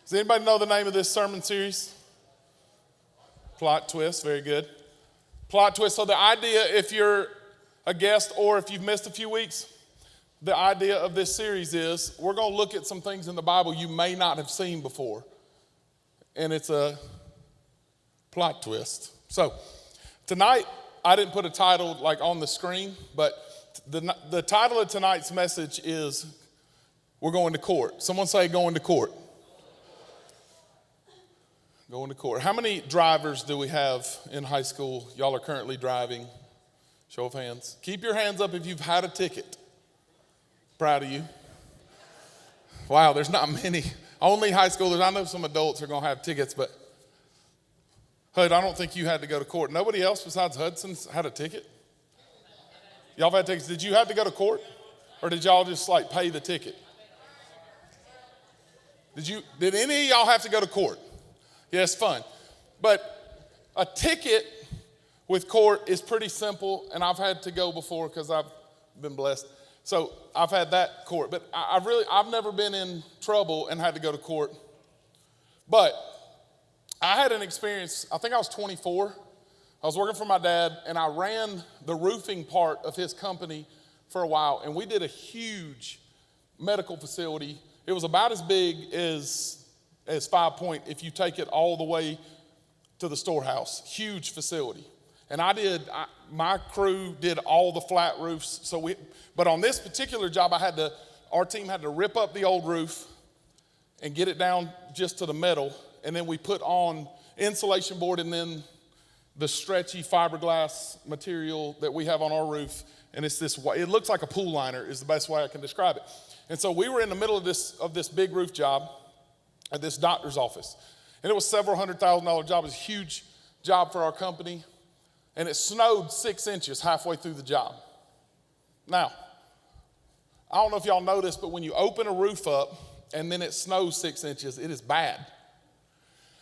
Does anybody know the name of this sermon series? Plot twist, very good. Plot twist. So the idea, if you're a guest or if you've missed a few weeks, the idea of this series is we're going to look at some things in the Bible you may not have seen before. And it's a plot twist. So tonight, I didn't put a title like on the screen, but the title of tonight's message is we're going to court. Someone say going to court. Going to court. How many drivers do we have in high school? Y'all are currently driving. Show of hands. Keep your hands up if you've had a ticket. Proud of you. Wow, there's not many. Only high schoolers. I know some adults are going to have tickets, but Hud, I don't think you had to go to court. Nobody else besides Hudson's had a ticket? Y'all have had tickets. Did you have to go to court? Or did y'all just like pay the ticket? Did any of y'all have to go to court? Yeah, it's fun. But a ticket with court is pretty simple, and I've had to go before because I've been blessed. So I've had that court. But I've never been in trouble and had to go to court. But I had an experience, I think I was 24. I was working for my dad, and I ran the roofing part of his company for a while, and we did a huge medical facility. It was about as big as 5 Point if you take it all the way to the storehouse. Huge facility. And my crew did all the flat roofs. But on this particular job, our team had to rip up the old roof and get it down just to the metal. And then we put on insulation board and then the stretchy fiberglass material that we have on our roof. And it looks like a pool liner is the best way I can describe it. And so we were in the middle of this big roof job at this doctor's office. And it was several $100,000 job. It was a huge job for our company. And it snowed 6 inches halfway through the job. Now, I don't know if y'all know this, but when you open a roof up and then it snows 6 inches, it is bad.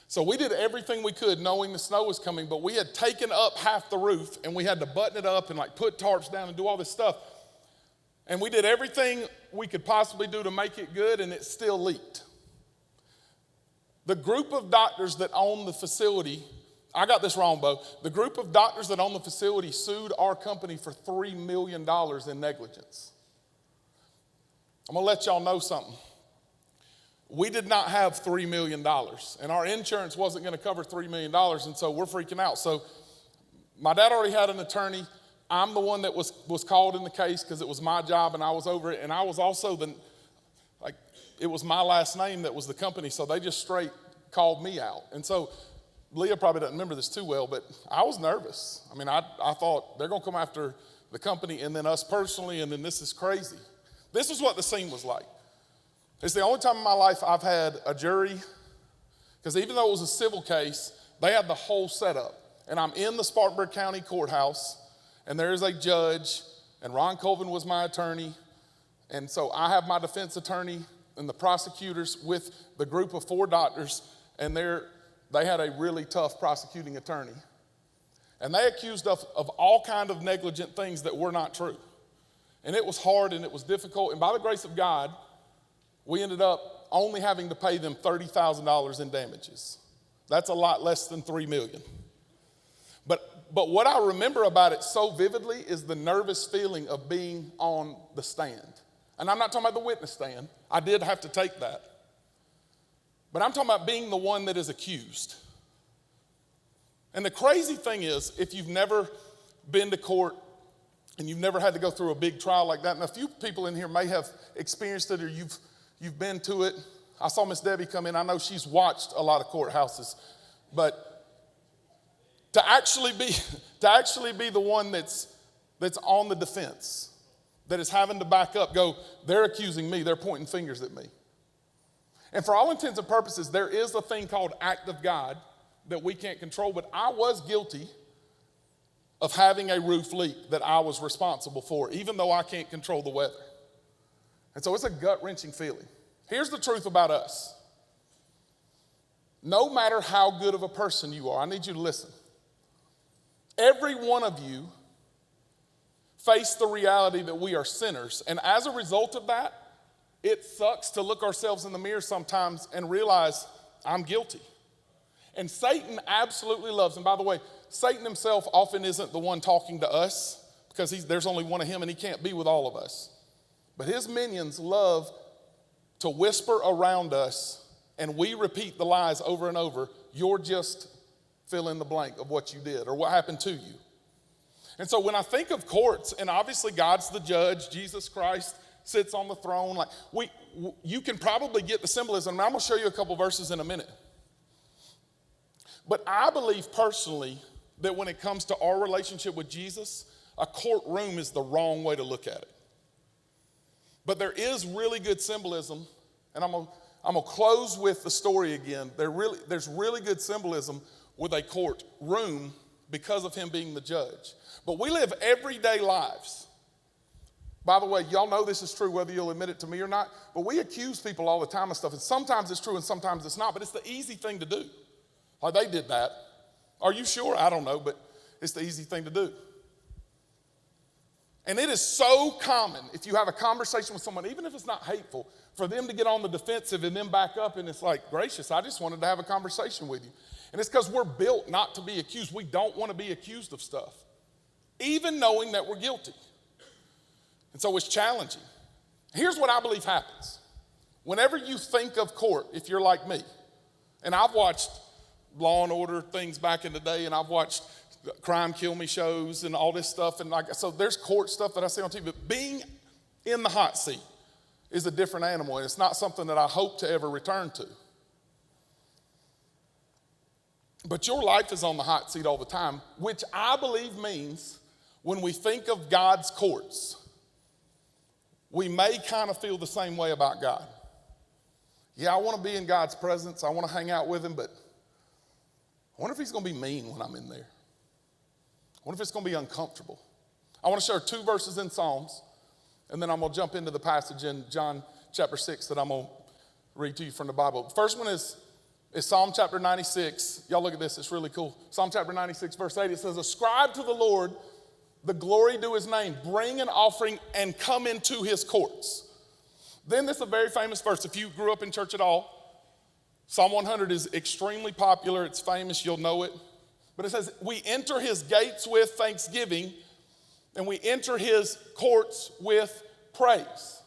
So we did everything we could knowing the snow was coming, but we had taken up half the roof and we had to button it up and like put tarps down and do all this stuff. And we did everything we could possibly do to make it good, and it still leaked. The group of doctors that own the facility, I got this wrong, Bo. The group of doctors that own the facility sued our company for $3 million in negligence. I'm going to let y'all know something. We did not have $3 million, and our insurance wasn't going to cover $3 million, and so we're freaking out. So my dad already had an attorney. I'm the one that was called in the case because it was my job, and I was over it, and I was also it was my last name that was the company, so they just straight called me out. And so Leah probably doesn't remember this too well, but I was nervous. I mean, I thought they're going to come after the company and then us personally, and then this is crazy. This is what the scene was like. It's the only time in my life I've had a jury, because even though it was a civil case, they had the whole setup. And I'm in the Spartanburg County Courthouse, and there is a judge, and Ron Colvin was my attorney. And so I have my defense attorney and the prosecutors with the group of 4 doctors, and they had a really tough prosecuting attorney. And they accused us of all kind of negligent things that were not true. And it was hard and it was difficult. And by the grace of God, we ended up only having to pay them $30,000 in damages. That's a lot less than $3 million. But what I remember about it so vividly is the nervous feeling of being on the stand. And I'm not talking about the witness stand. I did have to take that. But I'm talking about being the one that is accused. And the crazy thing is, if you've never been to court and you've never had to go through a big trial like that, and a few people in here may have experienced it or you've been to it. I saw Miss Debbie come in. I know she's watched a lot of courthouses. But to actually be the one that's on the defense, that is having to back up, they're accusing me, they're pointing fingers at me. And for all intents and purposes, there is a thing called act of God that we can't control, but I was guilty of having a roof leak that I was responsible for, even though I can't control the weather. And so it's a gut-wrenching feeling. Here's the truth about us. No matter how good of a person you are, I need you to listen. Every one of you face the reality that we are sinners. And as a result of that, It sucks to look ourselves in the mirror sometimes and realize I'm guilty. And Satan absolutely loves, and by the way, Satan himself often isn't the one talking to us because there's only one of him and he can't be with all of us. But his minions love to whisper around us, and we repeat the lies over and over. You're just fill in the blank of what you did or what happened to you. And so when I think of courts, and obviously God's the judge, Jesus Christ sits on the throne, like you can probably get the symbolism. And I'm going to show you a couple verses in a minute. But I believe personally that when it comes to our relationship with Jesus, a courtroom is the wrong way to look at it. But there is really good symbolism, and I'm gonna close with the story again. There's really good symbolism with a courtroom because of him being the judge. But we live everyday lives. By the way, y'all know this is true whether you'll admit it to me or not, but we accuse people all the time of stuff, and sometimes it's true and sometimes it's not, but it's the easy thing to do. Like they did that. Are you sure? I don't know, but it's the easy thing to do. And it is so common if you have a conversation with someone, even if it's not hateful, for them to get on the defensive and then back up and it's like, gracious, I just wanted to have a conversation with you. And it's because we're built not to be accused. We don't want to be accused of stuff, even knowing that we're guilty. And so it's challenging. Here's what I believe happens. Whenever you think of court, if you're like me, and I've watched Law and Order things back in the day, and I've watched Crime Kill Me shows and all this stuff, and so there's court stuff that I see on TV, but being in the hot seat is a different animal, and it's not something that I hope to ever return to. But your life is on the hot seat all the time, which I believe means when we think of God's courts, we may kind of feel the same way about God. Yeah, I want to be in God's presence. I want to hang out with him, but I wonder if he's going to be mean when I'm in there. I wonder if it's going to be uncomfortable. I want to share 2 verses in Psalms, and then I'm going to jump into the passage in John chapter 6 that I'm going to read to you from the Bible. The first one is Psalm chapter 96. Y'all look at this. It's really cool. Psalm chapter 96, verse 8. It says, ascribe to the Lord the glory due his name. Bring an offering and come into his courts. Then this is a very famous verse. If you grew up in church at all, Psalm 100 is extremely popular. It's famous. You'll know it. But it says, we enter his gates with thanksgiving, and we enter his courts with praise.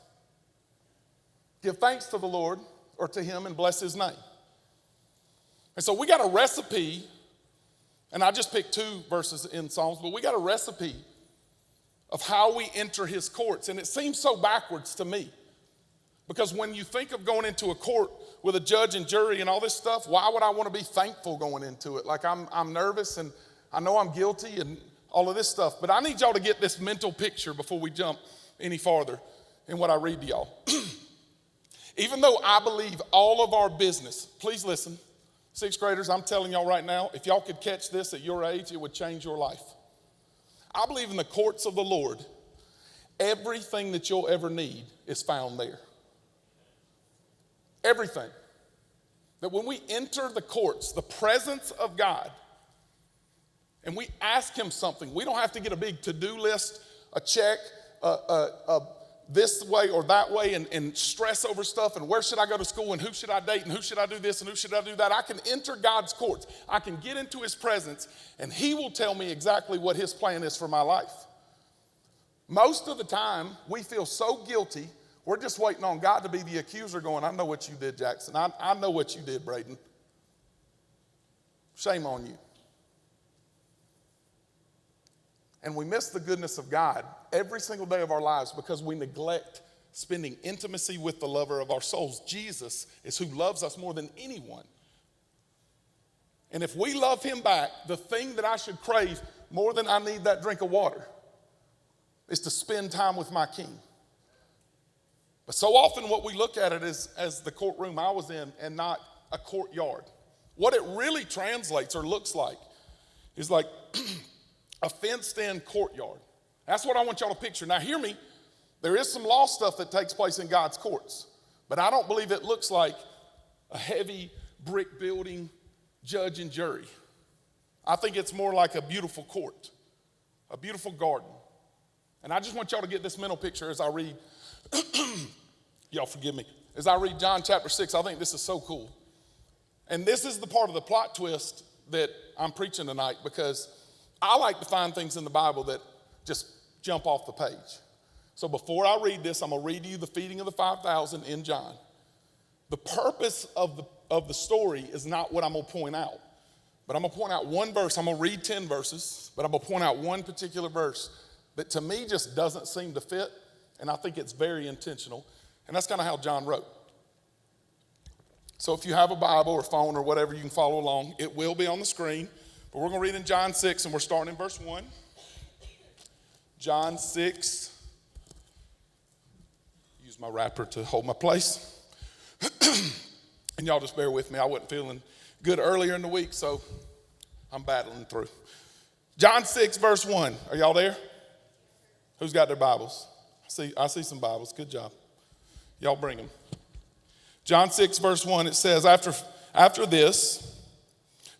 Give thanks to the Lord, or to him, and bless his name. And so we got a recipe, and I just picked 2 verses in Psalms, but we got a recipe of how we enter his courts. And it seems so backwards to me. Because when you think of going into a court with a judge and jury and all this stuff, why would I want to be thankful going into it? Like I'm nervous and I know I'm guilty and all of this stuff. But I need y'all to get this mental picture before we jump any farther in what I read to y'all. Even though I believe all of our business, please listen, 6th graders, I'm telling y'all right now, if y'all could catch this at your age, it would change your life. I believe in the courts of the Lord, everything that you'll ever need is found there. Everything. That when we enter the courts, the presence of God, and we ask him something, we don't have to get a big to-do list, a check, this way or that way, and stress over stuff, and where should I go to school, and who should I date, and who should I do this, and who should I do that. I can enter God's courts. I can get into his presence, and he will tell me exactly what his plan is for my life. Most of the time, we feel so guilty, we're just waiting on God to be the accuser going, I know what you did, Jackson. I know what you did, Braden. Shame on you. And we miss the goodness of God every single day of our lives because we neglect spending intimacy with the lover of our souls. Jesus is who loves us more than anyone. And if we love him back, the thing that I should crave more than I need that drink of water is to spend time with my King. But so often what we look at it is as the courtroom I was in and not a courtyard. What it really translates or looks like is like a fenced-in courtyard. That's what I want y'all to picture. Now hear me, there is some law stuff that takes place in God's courts, but I don't believe it looks like a heavy brick building, judge and jury. I think it's more like a beautiful court, a beautiful garden. And I just want y'all to get this mental picture as I read Y'all forgive me. As I read John chapter 6, I think this is so cool. And this is the part of the plot twist that I'm preaching tonight, because I like to find things in the Bible that just jump off the page. So before I read this, I'm going to read you the feeding of the 5,000 in John. The purpose of the story is not what I'm going to point out. But I'm going to point out one verse. I'm going to read 10 verses, but I'm going to point out one particular verse that to me just doesn't seem to fit, and I think it's very intentional. And that's kind of how John wrote. So if you have a Bible or phone or whatever, you can follow along. It will be on the screen. But we're going to read in John 6, and we're starting in verse 1. John 6. Use my wrapper to hold my place. And y'all just bear with me. I wasn't feeling good earlier in the week, so I'm battling through. John 6, verse 1. Are y'all there? Who's got their Bibles? I see some Bibles. Good job. Y'all bring them. John 6, verse 1, it says, After this,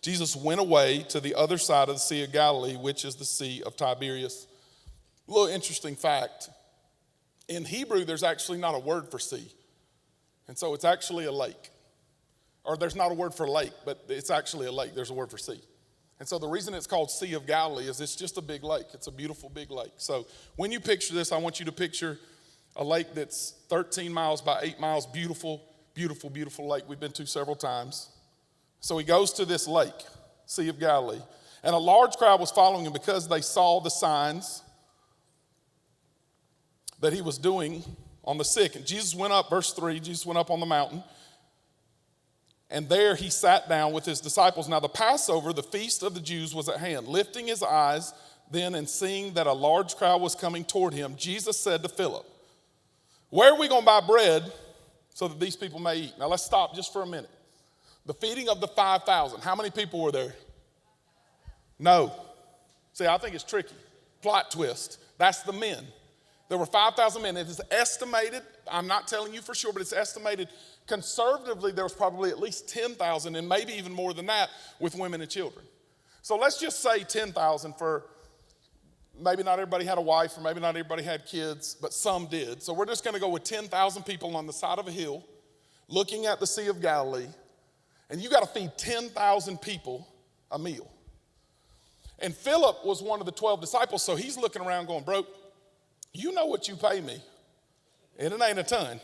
Jesus went away to the other side of the Sea of Galilee, which is the Sea of Tiberias. A little interesting fact. In Hebrew, there's actually not a word for sea. And so it's actually a lake. Or there's not a word for lake, but it's actually a lake. There's a word for sea. And so the reason it's called Sea of Galilee is it's just a big lake. It's a beautiful big lake. So when you picture this, I want you to picture a lake that's 13 miles by 8 miles, beautiful, beautiful, beautiful lake we've been to several times. So he goes to this lake, Sea of Galilee, and a large crowd was following him because they saw the signs that he was doing on the sick. And Jesus went up, verse 3, Jesus went up on the mountain, and there he sat down with his disciples. Now the Passover, the feast of the Jews, was at hand. Lifting his eyes then and seeing that a large crowd was coming toward him, Jesus said to Philip, "Where are we going to buy bread so that these people may eat?" Now let's stop just for a minute. The feeding of the 5,000. How many people were there? No. See, I think it's tricky. Plot twist. That's the men. There were 5,000 men. It is estimated, I'm not telling you for sure, but it's estimated conservatively there was probably at least 10,000 and maybe even more than that with women and children. So let's just say 10,000 for maybe not everybody had a wife or maybe not everybody had kids, but some did. So we're just going to go with 10,000 people on the side of a hill looking at the Sea of Galilee, and you got to feed 10,000 people a meal. And Philip was one of the 12 disciples, so he's looking around going, "Bro, you know what you pay me, and it ain't a ton."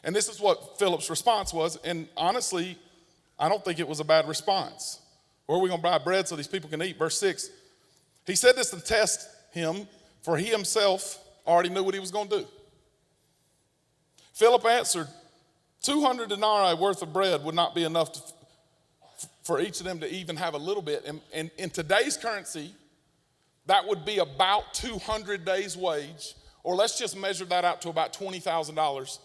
And this is what Philip's response was, and honestly, I don't think it was a bad response. Where are we going to buy bread so these people can eat? Verse 6, he said this to test him, for he himself already knew what he was going to do. Philip answered, 200 denarii worth of bread would not be enough for each of them to even have a little bit. And in today's currency, that would be about 200 days' wage, or let's just measure that out to about $20,000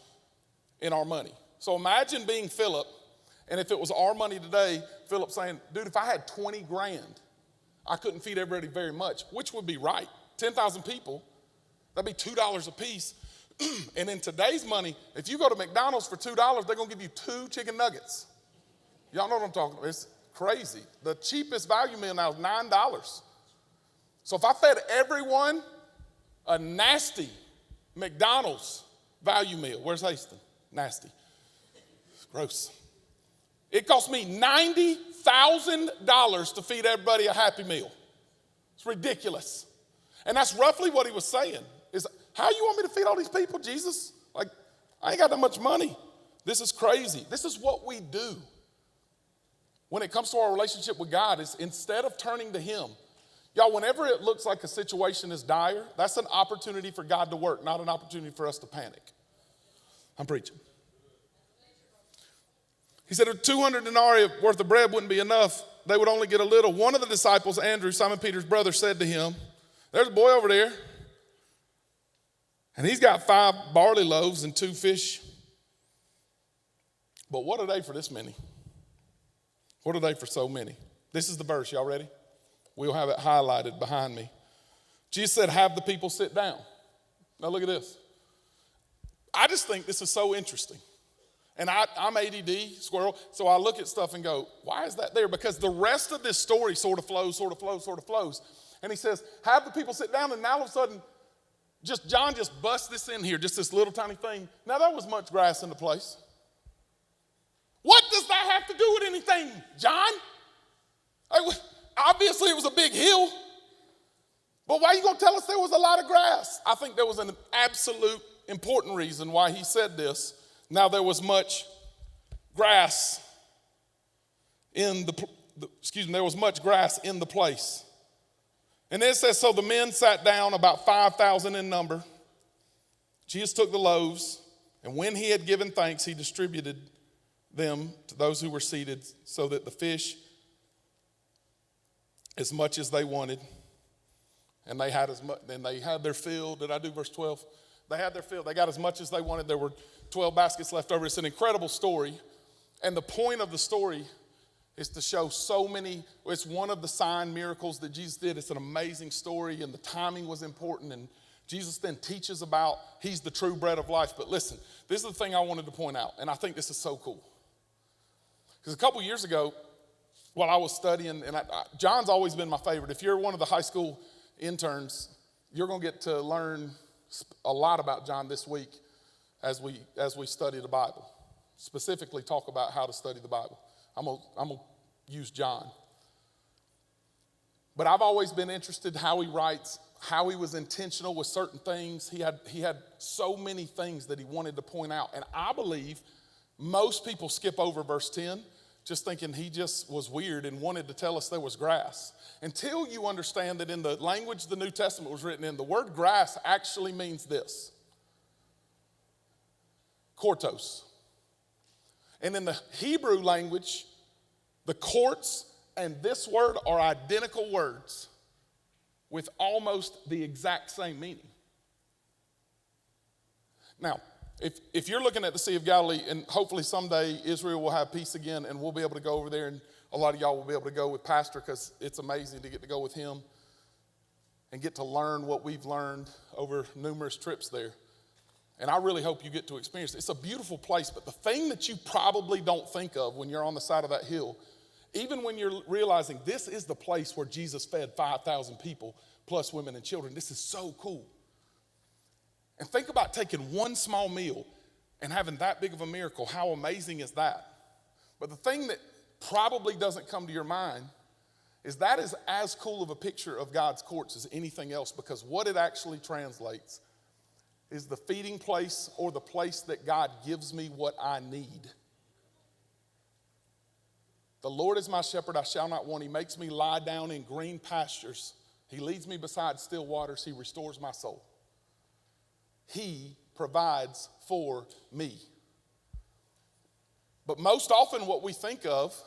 in our money. So imagine being Philip, and if it was our money today, Philip saying, "Dude, if I had 20 grand, I couldn't feed everybody very much," which would be right. 10,000 people, that'd be $2 a piece. And in today's money, if you go to McDonald's for $2, they're going to give you 2 chicken nuggets. Y'all know what I'm talking about. It's crazy. The cheapest value meal now is $9. So if I fed everyone a nasty McDonald's value meal, where's Haston? Nasty. It's gross. It cost me $90,000 to feed everybody a Happy Meal. It's ridiculous. And that's roughly what he was saying, is, how you want me to feed all these people, Jesus? Like, I ain't got that much money. This is crazy. This is what we do when it comes to our relationship with God, is instead of turning to him, y'all, whenever it looks like a situation is dire, that's an opportunity for God to work, not an opportunity for us to panic. I'm preaching. He said if 200 denarii worth of bread wouldn't be enough, they would only get a little. One of the disciples, Andrew, Simon Peter's brother, said to him, "There's a boy over there, and he's got 5 barley loaves and 2 fish. But what are they for this many? What are they for so many?" This is the verse. Y'all ready? We'll have it highlighted behind me. Jesus said, "Have the people sit down." Now look at this. I just think this is so interesting. And I'm ADD, squirrel, so I look at stuff and go, why is that there? Because the rest of this story sort of flows. And he says, "Have the people sit down," and now all of a sudden, John just busts this in here, just this little tiny thing. Now, there was much grass in the place. What does that have to do with anything, John? Obviously, it was a big hill. But why are you going to tell us there was a lot of grass? I think there was an absolute important reason why he said this. Now, there was much grass there was much grass in the place. And then it says, so the men sat down, about 5,000 in number. Jesus took the loaves, and when he had given thanks, he distributed them to those who were seated, so that the fish, as much as they wanted, and they had their fill. Did I do verse 12? They had their fill. They got as much as they wanted. There were 12 baskets left over. It's an incredible story. And the point of the story is to show it's one of the sign miracles that Jesus did. It's an amazing story, and the timing was important. And Jesus then teaches about he's the true bread of life. But listen, this is the thing I wanted to point out, and I think this is so cool. Because a couple years ago, while I was studying, and John's always been my favorite. If you're one of the high school interns, you're going to get to learn a lot about John this week as we study the Bible. Specifically talk about how to study the Bible. I'm gonna use John. But I've always been interested in how he writes, how he was intentional with certain things. He had so many things that he wanted to point out. And I believe most people skip over verse 10, just thinking he just was weird and wanted to tell us there was grass. Until you understand that in the language the New Testament was written in, the word grass actually means this: kortos. And in the Hebrew language, the courts and this word are identical words with almost the exact same meaning. Now, if you're looking at the Sea of Galilee, and hopefully someday Israel will have peace again and we'll be able to go over there, and a lot of y'all will be able to go with Pastor, because it's amazing to get to go with him and get to learn what we've learned over numerous trips there. And I really hope you get to experience it. It's a beautiful place, but the thing that you probably don't think of when you're on the side of that hill, even when you're realizing this is the place where Jesus fed 5,000 people, plus women and children, this is so cool. And think about taking one small meal and having that big of a miracle. How amazing is that? But the thing that probably doesn't come to your mind is that is as cool of a picture of God's courts as anything else, because what it actually translates is the feeding place, or the place that God gives me what I need. The Lord is my shepherd, I shall not want. He makes me lie down in green pastures. He leads me beside still waters. He restores my soul. He provides for me. But most often what we think of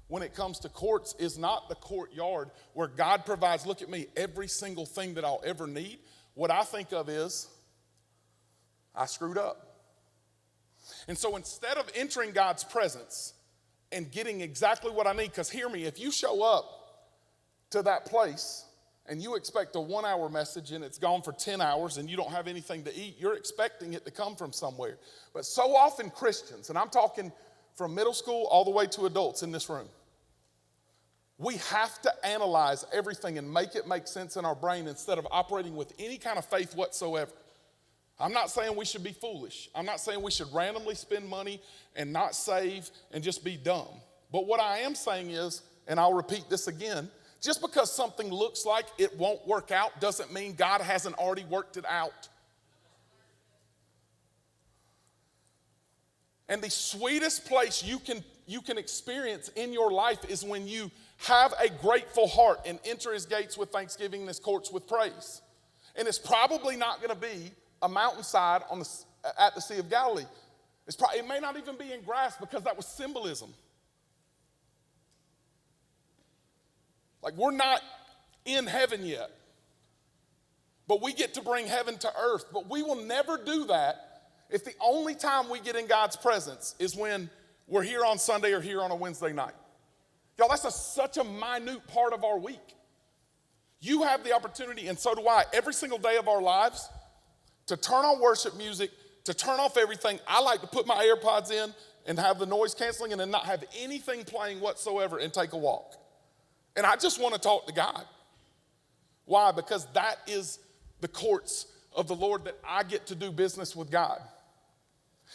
when it comes to courts is not the courtyard where God provides, look at me, every single thing that I'll ever need. What I think of is, I screwed up. And so instead of entering God's presence and getting exactly what I need, because hear me, if you show up to that place and you expect a 1-hour message and it's gone for 10 hours and you don't have anything to eat, you're expecting it to come from somewhere. But so often Christians, and I'm talking from middle school all the way to adults in this room, we have to analyze everything and make it make sense in our brain instead of operating with any kind of faith whatsoever. I'm not saying we should be foolish. I'm not saying we should randomly spend money and not save and just be dumb. But what I am saying is, and I'll repeat this again, just because something looks like it won't work out doesn't mean God hasn't already worked it out. And the sweetest place you can experience in your life is when you have a grateful heart and enter his gates with thanksgiving and his courts with praise. And it's probably not going to be a mountainside at the Sea of Galilee. It may not even be in grass, because that was symbolism. Like, we're not in heaven yet, but we get to bring heaven to earth. But we will never do that if the only time we get in God's presence is when we're here on Sunday or here on a Wednesday night. Y'all, that's such a minute part of our week. You have the opportunity, and so do I, every single day of our lives, to turn on worship music, to turn off everything. I like to put my AirPods in and have the noise canceling and then not have anything playing whatsoever and take a walk. And I just want to talk to God. Why? Because that is the courts of the Lord that I get to do business with God.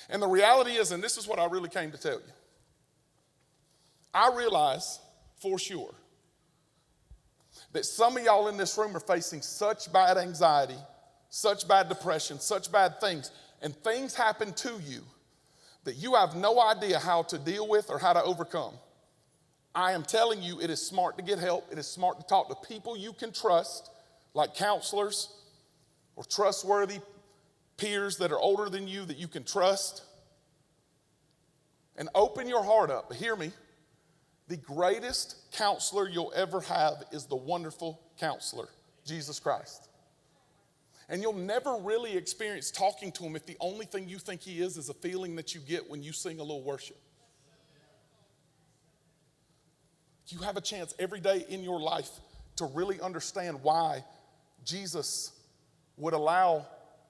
And the reality is, and this is what I really came to tell you, I realize for sure that some of y'all in this room are facing such bad anxiety, such bad depression, such bad things, and things happen to you that you have no idea how to deal with or how to overcome. I am telling you, it is smart to get help. It is smart to talk to people you can trust, like counselors or trustworthy peers that are older than you that you can trust. And open your heart up. But hear me. The greatest counselor you'll ever have is the wonderful counselor, Jesus Christ. And you'll never really experience talking to him if the only thing you think he is a feeling that you get when you sing a little worship. You have a chance every day in your life to really understand why Jesus would allow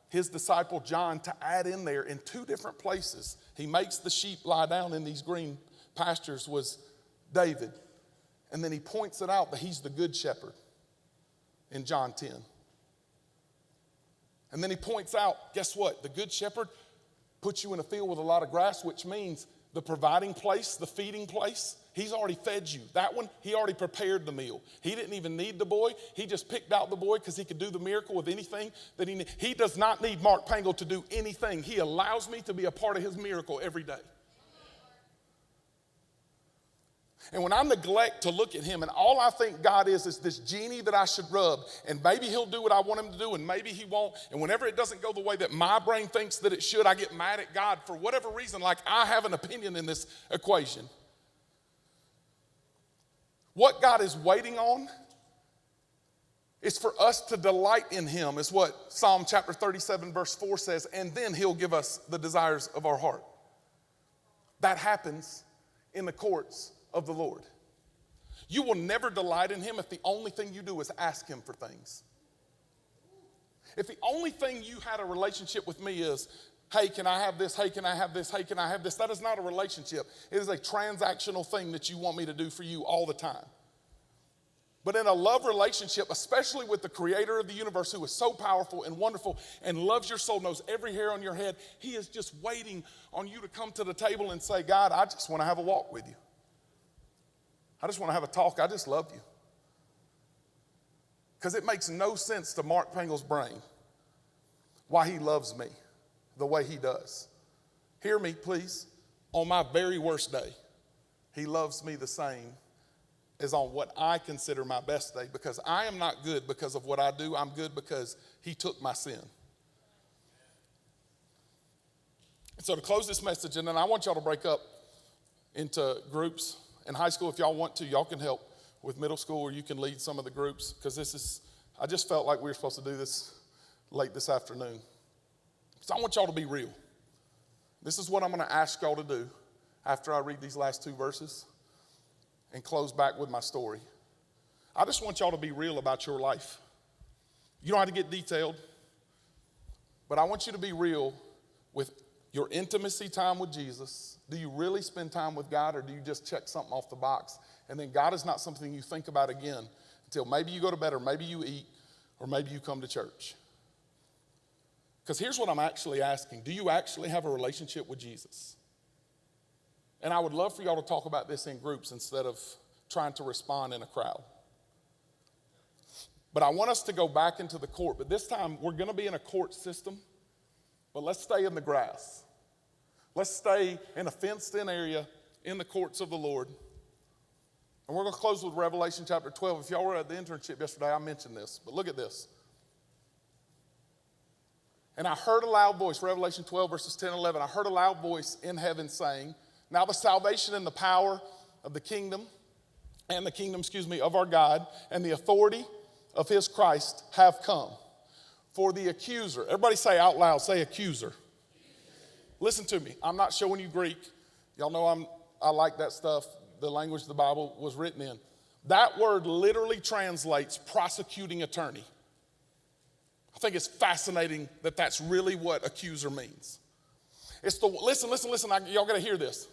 his disciple John to add in there in two different places. He makes the sheep lie down in these green pastures was David. And then he points it out that he's the good shepherd in John 10. And then he points out, guess what? The good shepherd puts you in a field with a lot of grass, which means the providing place, the feeding place, he's already fed you. That one, he already prepared the meal. He didn't even need the boy. He just picked out the boy because he could do the miracle with anything that he needs. He does not need Mark Pangel to do anything. He allows me to be a part of his miracle every day. And when I neglect to look at him and all I think God is this genie that I should rub, and maybe he'll do what I want him to do and maybe he won't, and whenever it doesn't go the way that my brain thinks that it should, I get mad at God for whatever reason, like I have an opinion in this equation. What God is waiting on is for us to delight in him, is what Psalm chapter 37 verse 4 says, and then he'll give us the desires of our heart. That happens in the courts of the Lord. You will never delight in him if the only thing you do is ask him for things. If the only thing you had a relationship with me is, hey, can I have this? Hey, can I have this? Hey, can I have this? That is not a relationship. It is a transactional thing that you want me to do for you all the time. But in a love relationship, especially with the creator of the universe who is so powerful and wonderful and loves your soul, knows every hair on your head, he is just waiting on you to come to the table and say, God, I just want to have a walk with you. I just want to have a talk. I just love you. Because it makes no sense to Mark Pangel's brain why he loves me the way he does. Hear me, please. On my very worst day, he loves me the same as on what I consider my best day, because I am not good because of what I do. I'm good because he took my sin. And so to close this message, and then I want y'all to break up into groups. In high school, if y'all want to, y'all can help with middle school, or you can lead some of the groups, because I just felt like we were supposed to do this late this afternoon. So I want y'all to be real. This is what I'm going to ask y'all to do after I read these last two verses and close back with my story. I just want y'all to be real about your life. You don't have to get detailed, but I want you to be real with your intimacy time with Jesus. Do you really spend time with God, or do you just check something off the box? And then God is not something you think about again until maybe you go to bed, or maybe you eat, or maybe you come to church. Because here's what I'm actually asking. Do you actually have a relationship with Jesus? And I would love for y'all to talk about this in groups instead of trying to respond in a crowd. But I want us to go back into the court. But this time, we're going to be in a court system. But let's stay in the grass. Let's stay in a fenced-in area in the courts of the Lord. And we're going to close with Revelation chapter 12. If y'all were at the internship yesterday, I mentioned this. But look at this. And I heard a loud voice, Revelation 12, verses 10 and 11. I heard a loud voice in heaven saying, now the salvation and the power of the kingdom, of our God, and the authority of his Christ have come. For the accuser, everybody say out loud, say accuser. Listen to me. I'm not showing you Greek. Y'all know I like that stuff. The language the Bible was written in. That word literally translates prosecuting attorney. I think it's fascinating that that's really what accuser means. It's the, listen, y'all got to hear this.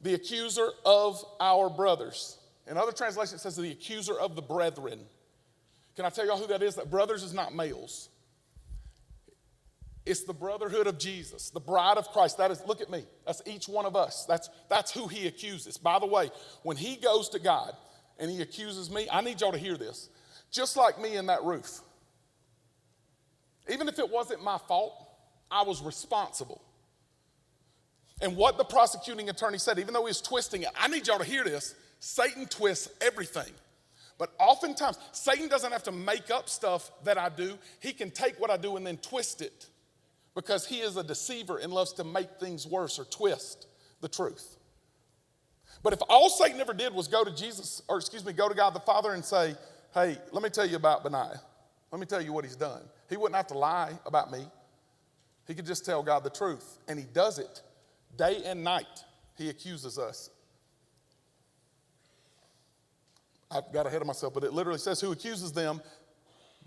The accuser of our brothers. In other translations, it says the accuser of the brethren. Can I tell y'all who that is? That brothers is not males. It's the brotherhood of Jesus, the bride of Christ. That is, look at me. That's each one of us. That's who he accuses. By the way, when he goes to God and he accuses me, I need y'all to hear this. Just like me in that roof. Even if it wasn't my fault, I was responsible. And what the prosecuting attorney said, even though he was twisting it, I need y'all to hear this. Satan twists everything. But oftentimes, Satan doesn't have to make up stuff that I do. He can take what I do and then twist it. Because he is a deceiver and loves to make things worse or twist the truth. But if all Satan ever did was go to go to God the Father and say, hey, let me tell you about Benaiah. Let me tell you what he's done. He wouldn't have to lie about me. He could just tell God the truth. And he does it day and night. He accuses us. I got ahead of myself, but it literally says who accuses them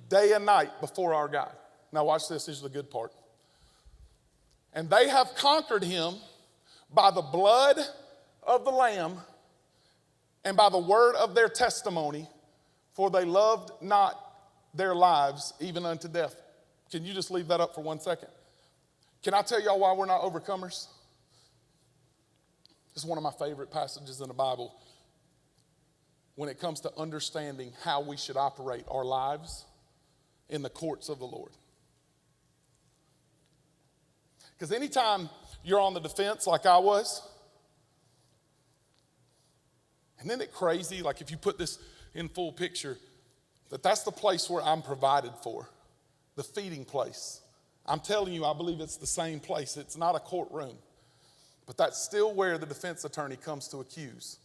day and night before our God. Now watch this. This is the good part. And they have conquered him by the blood of the Lamb and by the word of their testimony, for they loved not their lives even unto death. Can you just leave that up for 1 second? Can I tell y'all why we're not overcomers? This is one of my favorite passages in the Bible when it comes to understanding how we should operate our lives in the courts of the Lord. Because anytime you're on the defense like I was, and isn't it crazy, like if you put this in full picture, that's the place where I'm provided for, the feeding place. I'm telling you, I believe it's the same place. It's not a courtroom, but that's still where the defense attorney comes to accuse.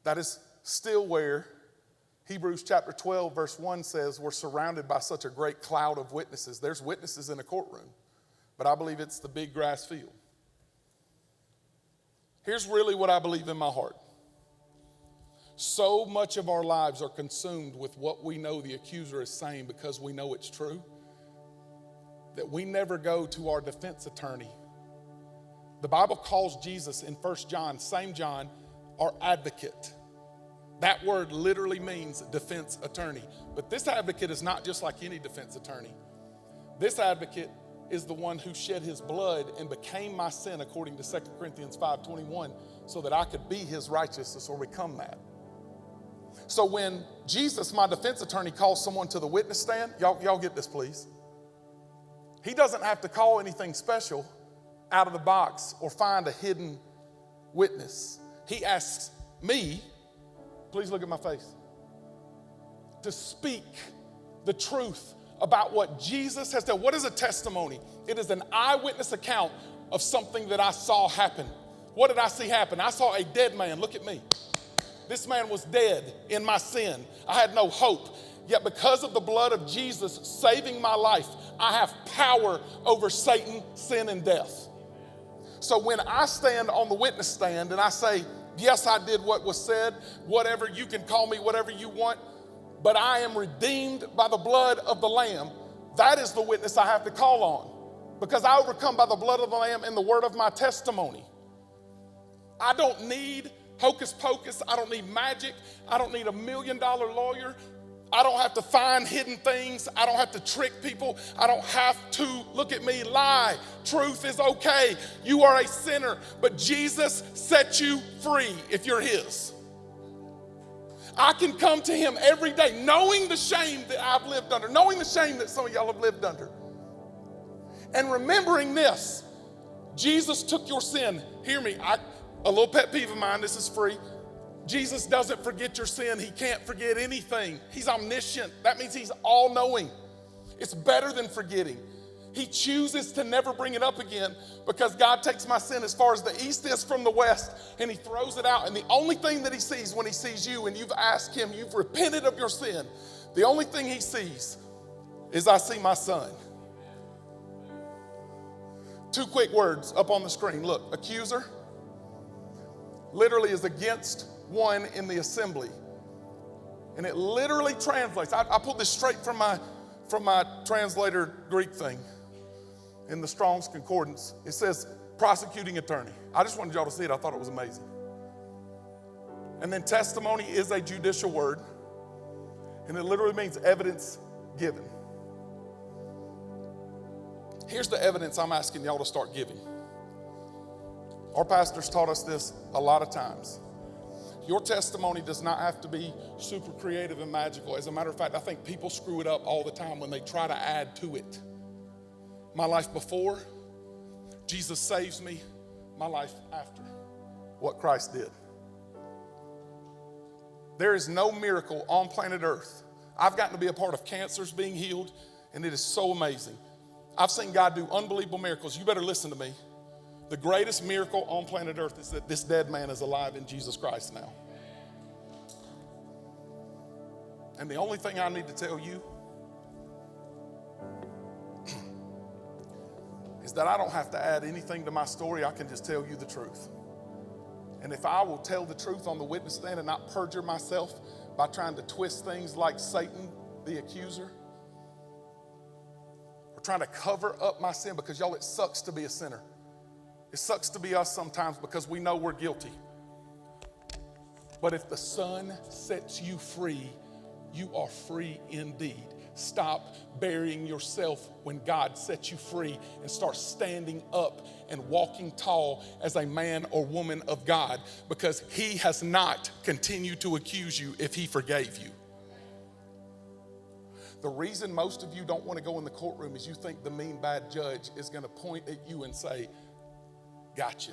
That is still where Hebrews chapter 12 verse 1 says we're surrounded by such a great cloud of witnesses. There's witnesses in a courtroom. But I believe it's the big grass field. Here's really what I believe in my heart. So much of our lives are consumed with what we know the accuser is saying because we know it's true, that we never go to our defense attorney. The Bible calls Jesus in 1 John, same John, our advocate. That word literally means defense attorney. But this advocate is not just like any defense attorney. This advocate is the one who shed his blood and became my sin according to 2 Corinthians 5:21 so that I could be his righteousness or become that. So when Jesus, my defense attorney, calls someone to the witness stand, y'all get this please. He doesn't have to call anything special out of the box or find a hidden witness. He asks me, please look at my face, to speak the truth about what Jesus has done. What is a testimony? It is an eyewitness account of something that I saw happen. What did I see happen? I saw a dead man. Look at me. This man was dead in my sin. I had no hope. Yet because of the blood of Jesus saving my life, I have power over Satan, sin, and death. So when I stand on the witness stand and I say, yes, I did what was said, whatever, you can call me whatever you want, but I am redeemed by the blood of the Lamb, that is the witness I have to call on. Because I overcome by the blood of the Lamb and the word of my testimony. I don't need hocus pocus. I don't need magic. I don't need $1 million lawyer. I don't have to find hidden things. I don't have to trick people. I don't have to, look at me, lie. Truth is okay. You are a sinner, but Jesus set you free if you're his. I can come to him every day knowing the shame that I've lived under, knowing the shame that some of y'all have lived under. And remembering this, Jesus took your sin. Hear me, a little pet peeve of mine, this is free. Jesus doesn't forget your sin. He can't forget anything. He's omniscient. That means he's all-knowing. It's better than forgetting. He chooses to never bring it up again because God takes my sin as far as the east is from the west and he throws it out. And the only thing that he sees when he sees you and you've asked him, you've repented of your sin, the only thing he sees is I see my son. 2 quick words up on the screen. Look, accuser literally is against one in the assembly. And it literally translates. I pulled this straight from my translator Greek thing in the Strong's Concordance. It says prosecuting attorney. I just wanted y'all to see it. I thought it was amazing. And then testimony is a judicial word. And it literally means evidence given. Here's the evidence I'm asking y'all to start giving. Our pastors taught us this a lot of times. Your testimony does not have to be super creative and magical. As a matter of fact, I think people screw it up all the time when they try to add to it. My life before, Jesus saves me. My life after, what Christ did. There is no miracle on planet Earth. I've gotten to be a part of cancers being healed, and it is so amazing. I've seen God do unbelievable miracles. You better listen to me. The greatest miracle on planet Earth is that this dead man is alive in Jesus Christ now. And the only thing I need to tell you is that I don't have to add anything to my story. I can just tell you the truth. And if I will tell the truth on the witness stand and not perjure myself by trying to twist things like Satan, the accuser, or trying to cover up my sin, because y'all, it sucks to be a sinner. It sucks to be us sometimes because we know we're guilty. But if the Son sets you free, you are free indeed. Stop burying yourself when God sets you free and start standing up and walking tall as a man or woman of God, because he has not continued to accuse you if he forgave you. The reason most of you don't want to go in the courtroom is you think the mean, bad judge is going to point at you and say, gotcha.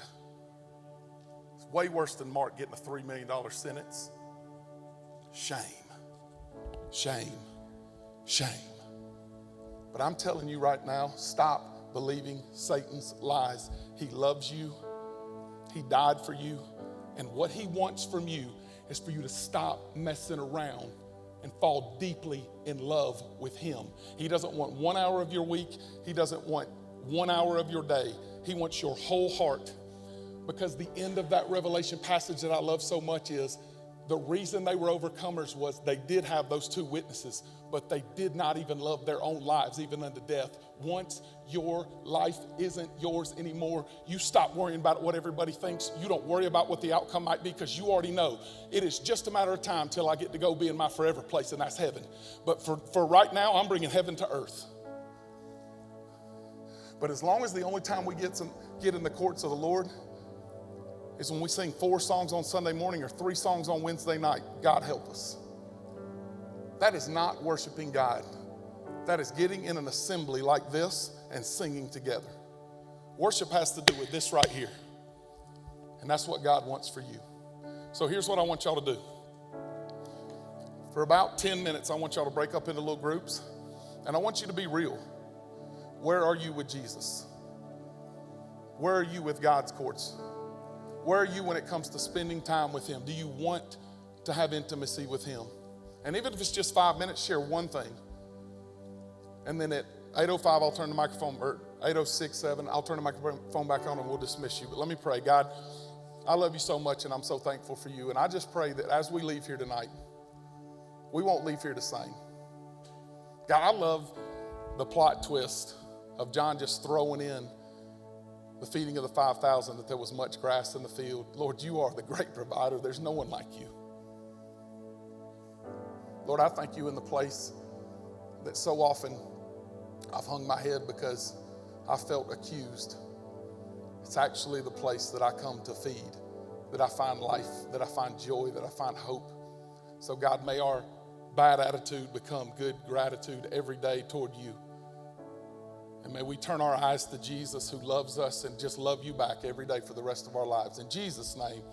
It's way worse than Mark getting a $3 million sentence. Shame, shame, shame. But I'm telling you right now, stop believing Satan's lies. He loves you. He died for you. And what he wants from you is for you to stop messing around and fall deeply in love with him. He doesn't want 1 hour of your week. He doesn't want 1 hour of your day. He wants your whole heart. Because the end of that Revelation passage that I love so much is the reason they were overcomers was they did have those two witnesses, but they did not even love their own lives, even unto death. Once your life isn't yours anymore, you stop worrying about what everybody thinks. You don't worry about what the outcome might be, because you already know it is just a matter of time till I get to go be in my forever place, and that's heaven. But for right now, I'm bringing heaven to earth. But as long as the only time we get in the courts of the Lord is when we sing 4 songs on Sunday morning or 3 songs on Wednesday night, God help us. That is not worshiping God. That is getting in an assembly like this and singing together. Worship has to do with this right here. And that's what God wants for you. So here's what I want y'all to do. For about 10 minutes, I want y'all to break up into little groups. And I want you to be real. Where are you with Jesus? Where are you with God's courts? Where are you when it comes to spending time with him? Do you want to have intimacy with him? And even if it's just 5 minutes, share one thing. And then at 8:05, I'll turn the microphone, or 8:06, 7, I'll turn the microphone back on and we'll dismiss you. But let me pray. God, I love you so much and I'm so thankful for you. And I just pray that as we leave here tonight, we won't leave here the same. God, I love the plot twist of John just throwing in the feeding of the 5,000, that there was much grass in the field. Lord, you are the great provider. There's no one like you. Lord, I thank you in the place that so often I've hung my head because I felt accused. It's actually the place that I come to feed, that I find life, that I find joy, that I find hope. So God, may our bad attitude become good gratitude every day toward you. And may we turn our eyes to Jesus, who loves us, and just love you back every day for the rest of our lives. In Jesus' name.